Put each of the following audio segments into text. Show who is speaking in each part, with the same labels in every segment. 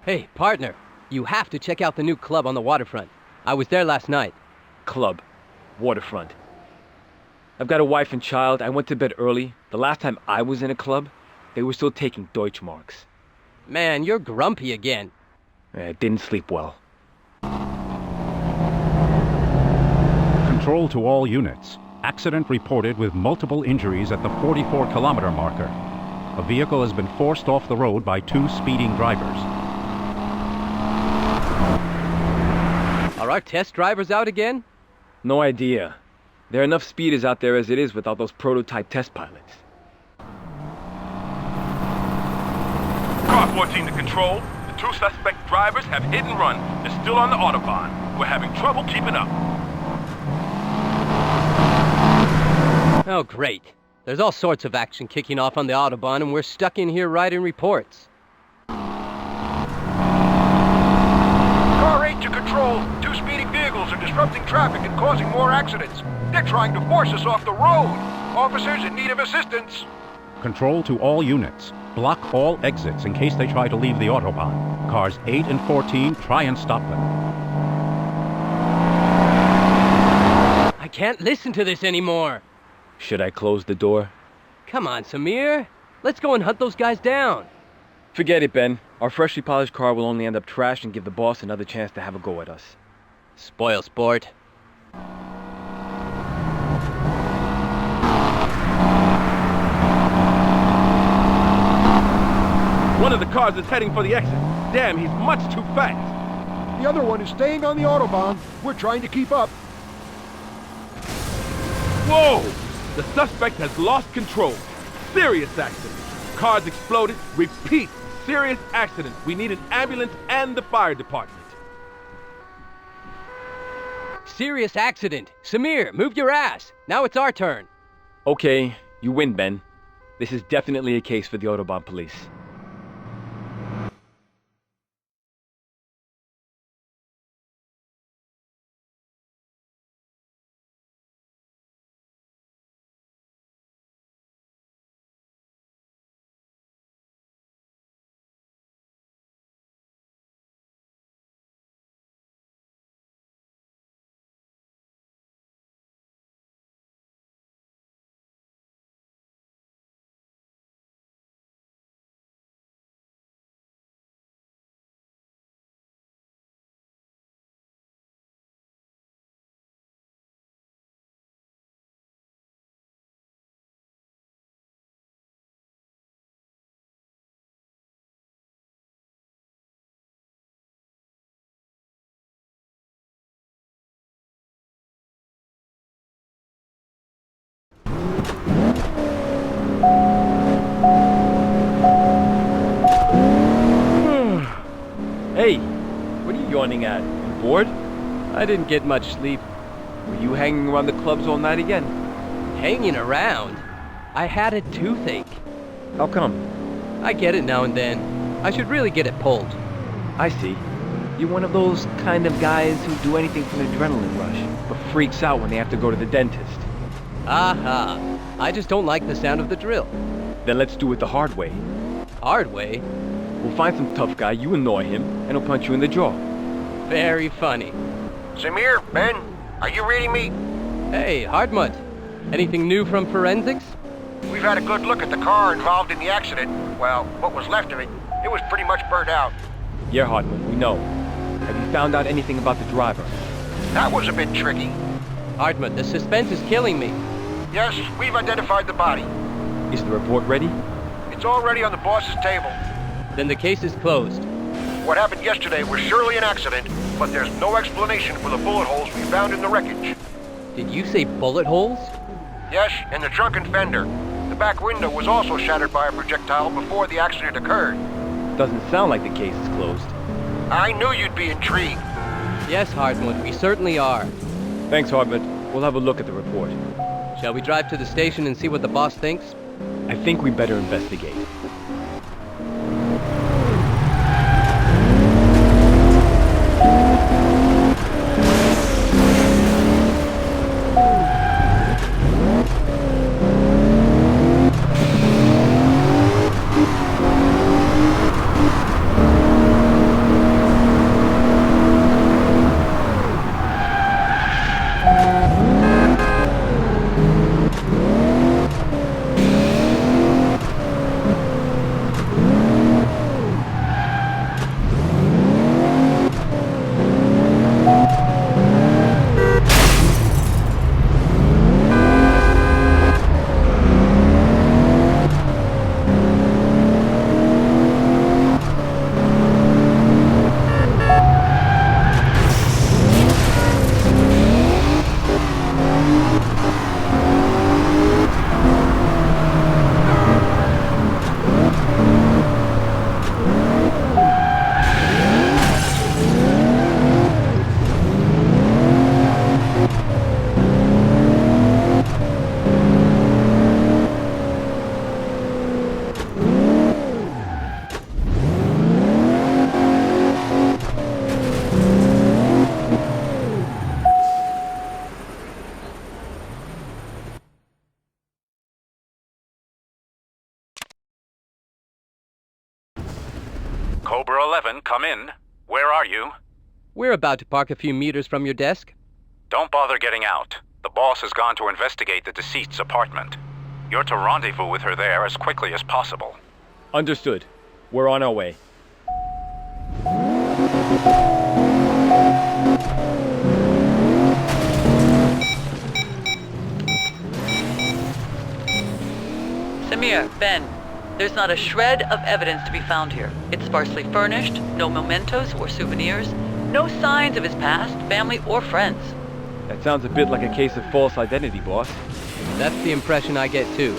Speaker 1: Hey, partner, you have to check out the new club on the waterfront. I was there last night.
Speaker 2: Club. Waterfront. I've got a wife and child. I went to bed early. The last time I was in a club, they were still taking Deutschmarks.
Speaker 1: Man, you're grumpy again.
Speaker 2: I didn't sleep well.
Speaker 3: Control to all units. Accident reported with multiple injuries at the 44-kilometer marker. A vehicle has been forced off the road by 2 speeding drivers.
Speaker 1: Are our test drivers out again?
Speaker 2: No idea. There are enough speeders out there as it is without those prototype test pilots.
Speaker 4: Car 14 to control. The 2 suspect drivers have hit and run. They're still on the Autobahn. We're having trouble keeping up.
Speaker 1: Oh, great. There's all sorts of action kicking off on the Autobahn, and we're stuck in here writing reports.
Speaker 5: Car 8 to control. 2 speeding vehicles are disrupting traffic and causing more accidents. They're trying to force us off the road. Officers in need of assistance.
Speaker 3: Control to all units. Block all exits in case they try to leave the Autobahn. Cars 8 and 14, try and stop them.
Speaker 1: I can't listen to this anymore.
Speaker 2: Should I close the door?
Speaker 1: Come on, Samir. Let's go and hunt those guys down.
Speaker 2: Forget it, Ben. Our freshly polished car will only end up trashed and give the boss another chance to have a go at us.
Speaker 1: Spoil sport.
Speaker 4: One of the cars is heading for the exit. Damn, he's much too fast.
Speaker 5: The other one is staying on the Autobahn. We're trying to keep up.
Speaker 4: Whoa! The suspect has lost control. Serious accident. Cars exploded. Repeat, serious accident. We need an ambulance and the fire department.
Speaker 1: Serious accident. Samir, move your ass. Now it's our turn.
Speaker 2: Okay, you win, Ben. This is definitely a case for the Autobahn police. Hey, what are you yawning at? You bored?
Speaker 1: I didn't get much sleep.
Speaker 2: Were you hanging around the clubs all night again?
Speaker 1: Hanging around? I had a toothache.
Speaker 2: How come?
Speaker 1: I get it now and then. I should really get it pulled.
Speaker 2: I see. You're one of those kind of guys who do anything for an adrenaline rush, but freaks out when they have to go to the dentist.
Speaker 1: Aha. I just don't like the sound of the drill.
Speaker 2: Then let's do it the hard way.
Speaker 1: Hard way?
Speaker 2: We'll find some tough guy, you annoy him, and he'll punch you in the jaw.
Speaker 1: Very funny.
Speaker 5: Samir, Ben, are you reading me?
Speaker 1: Hey, Hardmutt. Anything new from forensics?
Speaker 5: We've had a good look at the car involved in the accident. Well, what was left of it. It was pretty much burnt out.
Speaker 2: Yeah, Hardman, we know. Have you found out anything about the driver?
Speaker 5: That was a bit tricky.
Speaker 1: Hardmutt, the suspense is killing me.
Speaker 5: Yes, we've identified the body.
Speaker 2: Is the report ready?
Speaker 5: It's already on the boss's table.
Speaker 1: Then the case is closed.
Speaker 5: What happened yesterday was surely an accident, but there's no explanation for the bullet holes we found in the wreckage.
Speaker 1: Did you say bullet holes?
Speaker 5: Yes, and the drunken fender. The back window was also shattered by a projectile before the accident occurred.
Speaker 2: Doesn't sound like the case is closed.
Speaker 5: I knew you'd be intrigued.
Speaker 1: Yes, Hardmutt, we certainly are.
Speaker 2: Thanks, Hardman. We'll have a look at the report.
Speaker 1: Shall we drive to the station and see what the boss thinks?
Speaker 2: I think we better investigate.
Speaker 3: Number 11, come in. Where are you?
Speaker 1: We're about to park a few meters from your desk.
Speaker 3: Don't bother getting out. The boss has gone to investigate the deceased's apartment. You're to rendezvous with her there as quickly as possible.
Speaker 2: Understood. We're on our way.
Speaker 6: Samir, Ben, there's not a shred of evidence to be found here. It's sparsely furnished, no mementos or souvenirs, no signs of his past, family, or friends.
Speaker 2: That sounds a bit like a case of false identity, boss.
Speaker 1: That's the impression I get too.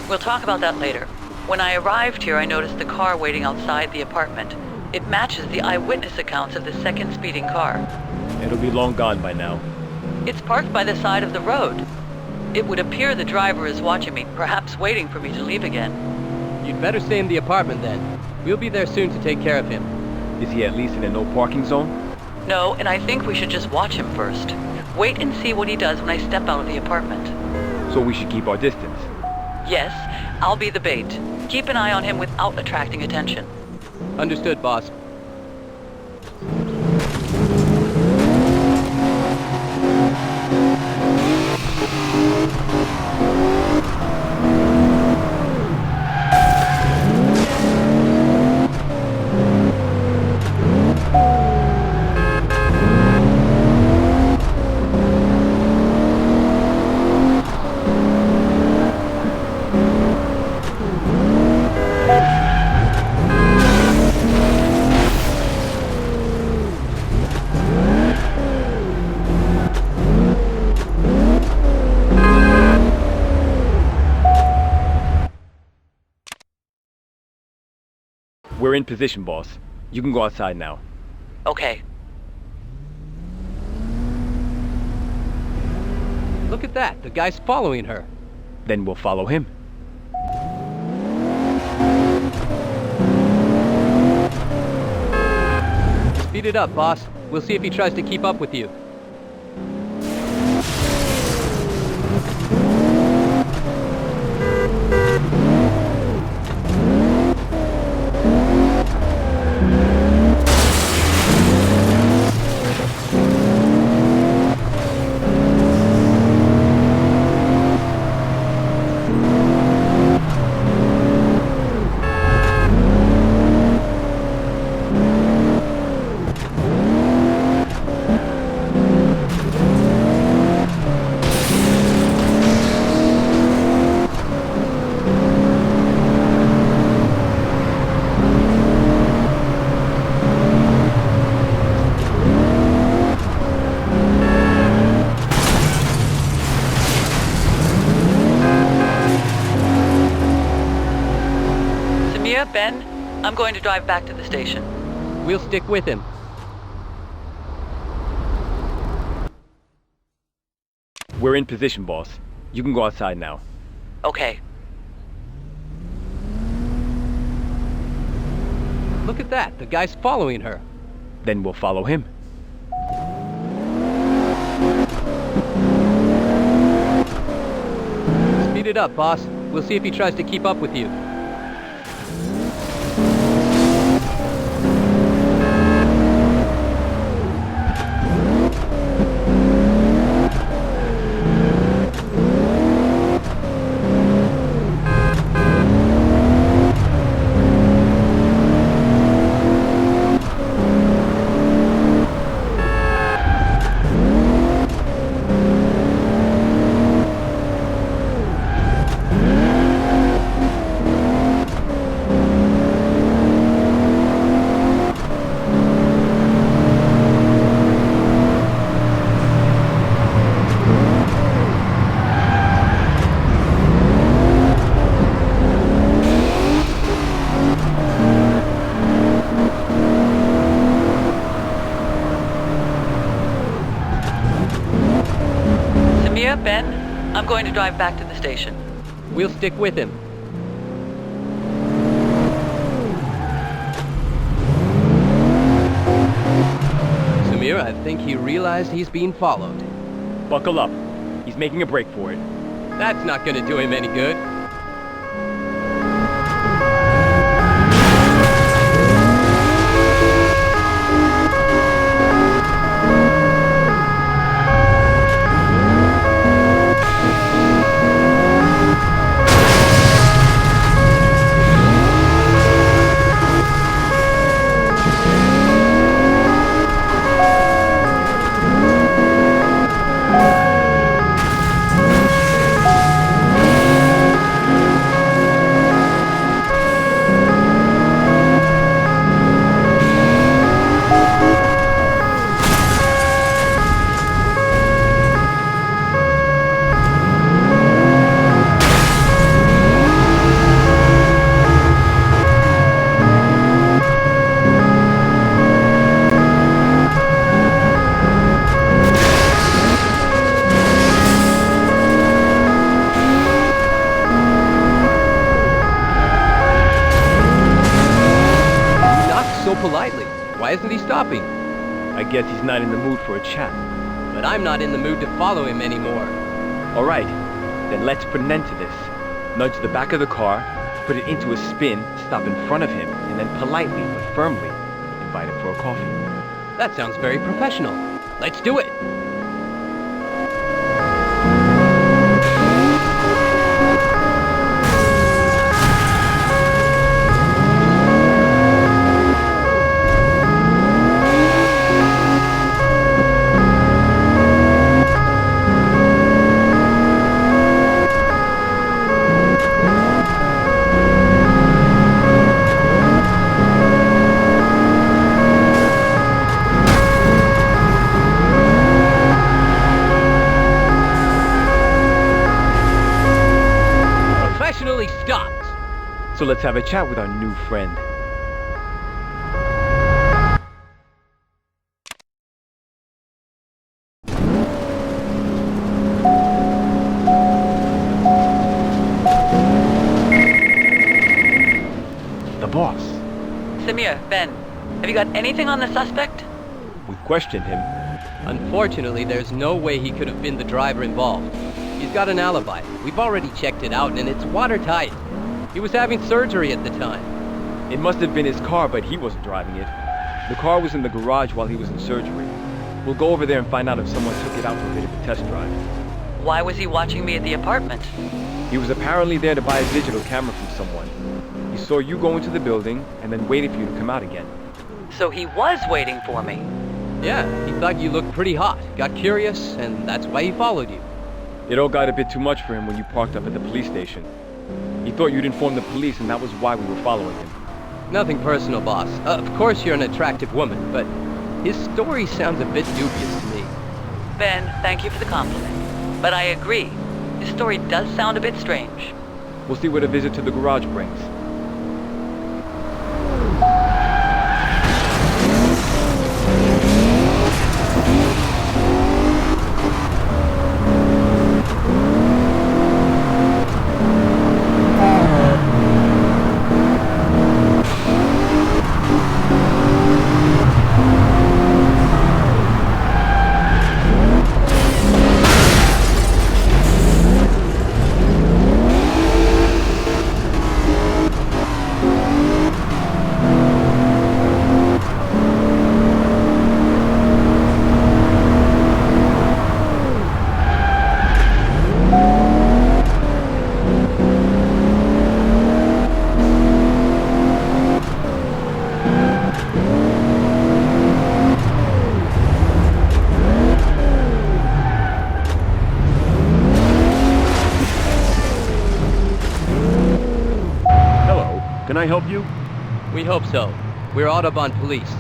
Speaker 6: We'll talk about that later. When I arrived here, I noticed the car waiting outside the apartment. It matches the eyewitness accounts of the second speeding car.
Speaker 2: It'll be long gone by now.
Speaker 6: It's parked by the side of the road. It would appear the driver is watching me, perhaps waiting for me to leave again.
Speaker 1: You'd better stay in the apartment then. We'll be there soon to take care of him.
Speaker 2: Is he at least in a no parking zone?
Speaker 6: No, and I think we should just watch him first. Wait and see what he does when I step out of the apartment.
Speaker 2: So we should keep our distance.
Speaker 6: Yes, I'll be the bait. Keep an eye on him without attracting attention.
Speaker 1: Understood, boss.
Speaker 2: We're in position, boss. You can go outside now.
Speaker 6: Okay.
Speaker 1: Look at that. The guy's following her.
Speaker 2: Then we'll follow him.
Speaker 1: Speed it up, boss. We'll see if he tries to keep up with you.
Speaker 6: Ben, I'm going to drive back to the station.
Speaker 1: We'll stick with him.
Speaker 2: We're in position, boss. You can go outside now.
Speaker 6: Okay.
Speaker 1: Look at that. The guy's following her.
Speaker 2: Then we'll follow him.
Speaker 1: Speed it up, boss. We'll see if he tries to keep up with you.
Speaker 6: Ben, I'm going to drive back to the station.
Speaker 1: We'll stick with him. Samir, I think he realized he's being followed.
Speaker 2: Buckle up. He's making a break for it.
Speaker 1: That's not gonna do him any good.
Speaker 2: I guess he's not in the mood for a chat.
Speaker 1: But I'm not in the mood to follow him anymore.
Speaker 2: All right, then let's put an end to this. Nudge the back of the car, put it into a spin, stop in front of him, and then politely but firmly invite him for a coffee.
Speaker 1: That sounds very professional. Let's do it. Stopped.
Speaker 2: So let's have a chat with our new friend. The boss.
Speaker 6: Samir, Ben, have you got anything on the suspect?
Speaker 2: We questioned him.
Speaker 1: Unfortunately, there's no way he could have been the driver involved. He's got an alibi. We've already checked it out, and it's watertight. He was having surgery at the time.
Speaker 2: It must have been his car, but he wasn't driving it. The car was in the garage while he was in surgery. We'll go over there and find out if someone took it out for a bit of a test drive.
Speaker 6: Why was he watching me at the apartment?
Speaker 2: He was apparently there to buy a digital camera from someone. He saw you go into the building and then waited for you to come out again.
Speaker 6: So he was waiting for me.
Speaker 1: Yeah, he thought you looked pretty hot, got curious, and that's why he followed you.
Speaker 2: It all got a bit too much for him when you parked up at the police station. He thought you'd inform the police, and that was why we were following him.
Speaker 1: Nothing personal, boss. Of course you're an attractive woman, but his story sounds a bit dubious to me.
Speaker 6: Ben, thank you for the compliment. But I agree. His story does sound a bit strange.
Speaker 2: We'll see what a visit to the garage brings.
Speaker 7: Can I help you?
Speaker 1: We hope so. We're Autobahn police.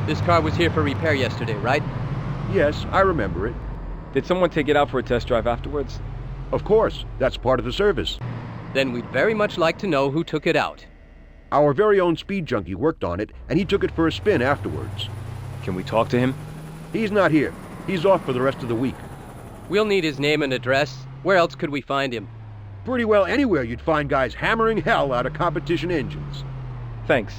Speaker 1: This car was here for repair yesterday, right?
Speaker 7: Yes, I remember it.
Speaker 2: Did someone take it out for a test drive afterwards?
Speaker 7: Of course, that's part of the service.
Speaker 1: Then we'd very much like to know who took it out.
Speaker 7: Our very own speed junkie worked on it, and he took it for a spin afterwards.
Speaker 2: Can we talk to him?
Speaker 7: He's not here. He's off for the rest of the week.
Speaker 1: We'll need his name and address. Where else could we find him?
Speaker 7: Pretty well anywhere you'd find guys hammering hell out of competition engines.
Speaker 2: Thanks.